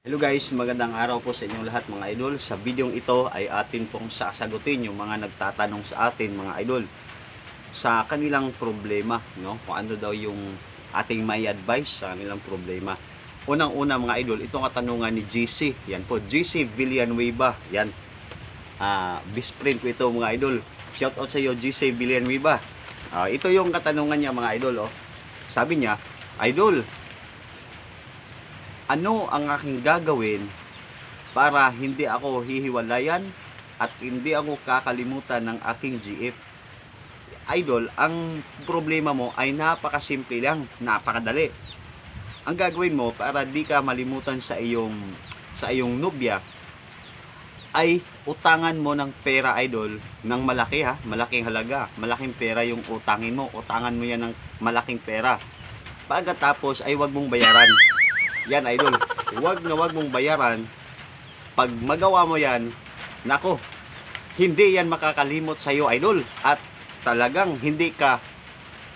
Hello guys, magandang araw po sa inyong lahat mga idol. Sa videong ito ay atin pong sasagutin yung mga nagtatanong sa atin mga idol sa kanilang problema, no? Kung ano daw yung ating may advice sa kanilang problema. Unang-una mga idol, itong katanungan ni GC. Yan po, GC Villanueva. Yan. Best friend ko ito mga idol. Shout out sa iyo GC Villanueva. Ito yung katanungan niya mga idol, oh. Sabi niya, idol, ano ang aking gagawin para hindi ako hihiwalayan at hindi ako kakalimutan ng aking GF? Idol, ang problema mo ay napakasimple lang, napakadali. Ang gagawin mo para di ka malimutan sa iyong nobya ay utangan mo ng pera idol, ng malaki ha, malaking halaga, malaking pera yung utangin mo, utangan mo yan ng malaking pera. Pagkatapos ay wag mong bayaran. Yan idol, wag mong bayaran. Pag magawa mo yan, nako, hindi yan makakalimot sa iyo idol, at talagang hindi ka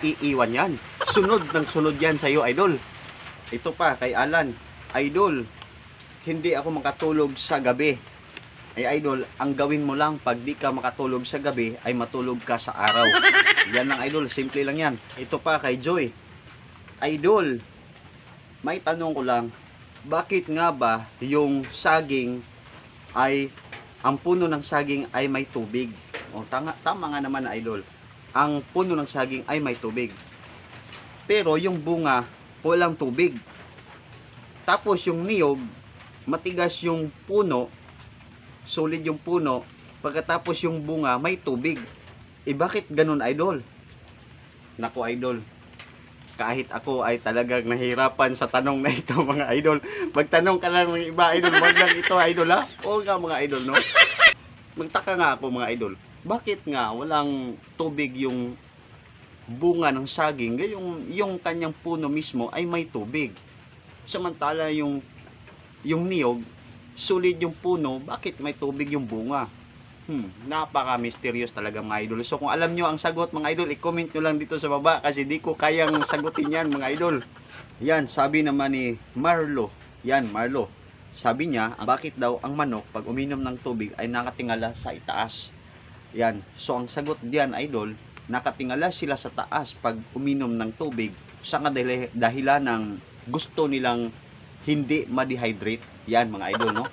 iiwan yan. Sunod ng sunod yan sa iyo idol. Ito pa kay Alan, idol, hindi ako makatulog sa gabi. Ay idol, ang gawin mo lang pag di ka makatulog sa gabi ay matulog ka sa araw. Yan lang idol, simple lang yan. Ito pa kay Joy, idol, may tanong ko lang, bakit nga ba yung saging ay, ang puno ng saging ay may tubig? O, tama nga naman na idol, ang puno ng saging ay may tubig, pero yung bunga walang tubig. Tapos yung niyog, matigas yung puno, solid yung puno, pagkatapos yung bunga may tubig. Bakit ganun idol? Naku idol, kahit ako ay talagang nahirapan sa tanong na ito mga idol. Magtanong ka lang ng iba idol, wag lang ito idol ha. Oo nga mga idol, no? Magtaka nga ako mga idol, bakit nga walang tubig yung bunga ng saging, yung kanyang puno mismo ay may tubig. Samantala yung niyog, solid yung puno, bakit may tubig yung bunga? Napaka-mysterious talaga mga idol. So kung alam nyo ang sagot mga idol, i-comment nyo lang dito sa baba kasi di ko kayang sagutin yan mga idol. Yan, sabi naman ni Marlo. Yan, Marlo. Sabi niya, bakit daw ang manok pag uminom ng tubig ay nakatingala sa itaas? Yan. So ang sagot diyan idol, nakatingala sila sa taas pag uminom ng tubig sa dahilan ng gusto nilang hindi ma-dehydrate. Yan mga idol, no?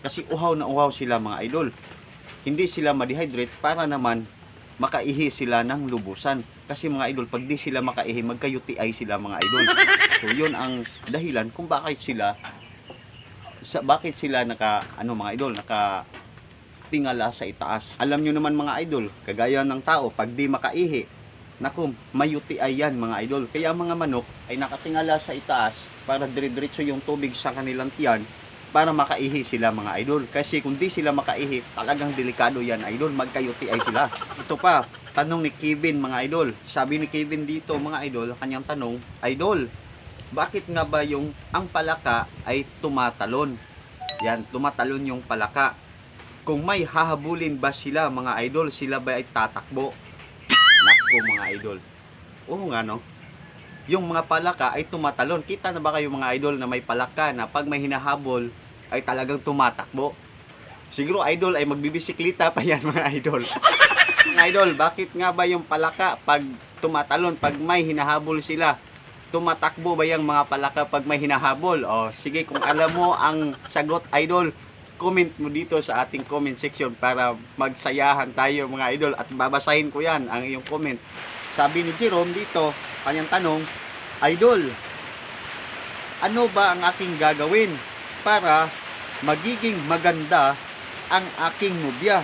Kasi uhaw na uhaw sila mga idol. Hindi sila ma-dehydrate para naman makaihi sila ng lubusan. Kasi mga idol, pag di sila makaihi, magka-UTI sila mga idol. So yun ang dahilan kung bakit sila mga idol, nakatingala sa itaas. Alam nyo naman mga idol, kagaya ng tao, pag di makaihi, naku, may UTI yan mga idol. Kaya mga manok ay nakatingala sa itaas para dire-diretso yung tubig sa kanilang tiyan, para makaihi sila mga idol. Kasi kung di sila makaihi, talagang delikado yan idol, magka-UTI sila. Ito pa, tanong ni Kevin mga idol. Sabi ni Kevin dito mga idol, kanyang tanong, idol, bakit nga ba yung ang palaka ay tumatalon? Yan, tumatalon yung palaka. Kung may hahabulin ba sila mga idol, sila ba ay tatakbo? Nako mga idol, oo nga no, yung mga palaka ay tumatalon. Kita na ba kayo mga idol na may palaka na pag may hinahabol ay talagang tumatakbo? Siguro idol ay magbibisikleta pa yan mga idol. Mga idol, bakit nga ba yung palaka pag tumatalon, pag may hinahabol sila, tumatakbo ba yung mga palaka pag may hinahabol? O sige, kung alam mo ang sagot idol, comment mo dito sa ating comment section para magsayahan tayo mga idol, at babasahin ko yan ang iyong comment. Sabi ni Jerome dito, kanyang tanong, idol, ano ba ang aking gagawin para magiging maganda ang aking nobya?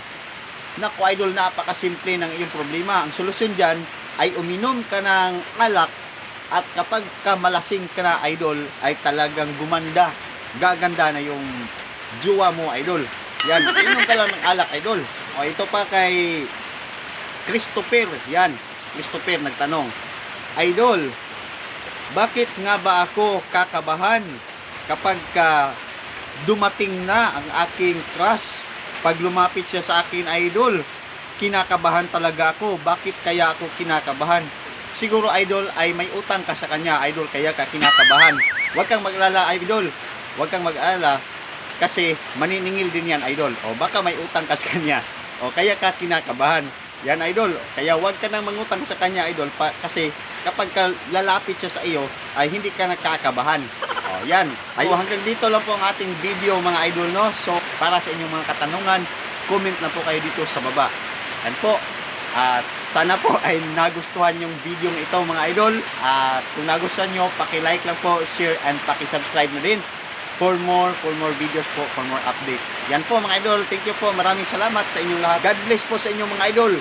Naku idol, napakasimple ng iyong problema. Ang solusyon dyan ay uminom ka ng alak, at kapag kamalasing ka na idol, ay talagang gaganda na yung jowa mo idol. Yan, inom ka lang ng alak idol. O ito pa kay Christopher. Yan, Christopher nagtanong, idol, bakit nga ba ako kakabahan kapag dumating na ang aking crush? Pag lumapit siya sa akin idol, kinakabahan talaga ako. Bakit kaya ako kinakabahan? Siguro idol ay may utang ka sa kanya idol, kaya ka kinakabahan. Huwag kang maglala idol, huwag kang mag-alala kasi maniningil din yan, idol. O baka may utang ka sa kanya. O kaya ka kinakabahan. Yan, idol. Kaya huwag ka nang mangutang sa kanya, idol, kasi kapag lalapit siya sa iyo, ay hindi ka nagkakabahan. O, yan. Ay, hanggang dito lang po ang ating video, mga idol, no? So, para sa inyong mga katanungan, comment na po kayo dito sa baba. Yan po. At sana po ay nagustuhan yung video ito, mga idol. At kung nagustuhan nyo, paki-like lang po, share, and paki-subscribe na din for more videos po, for more update. Yan po, mga idol. Thank you po. Maraming salamat sa inyong lahat. God bless po sa inyong mga idol.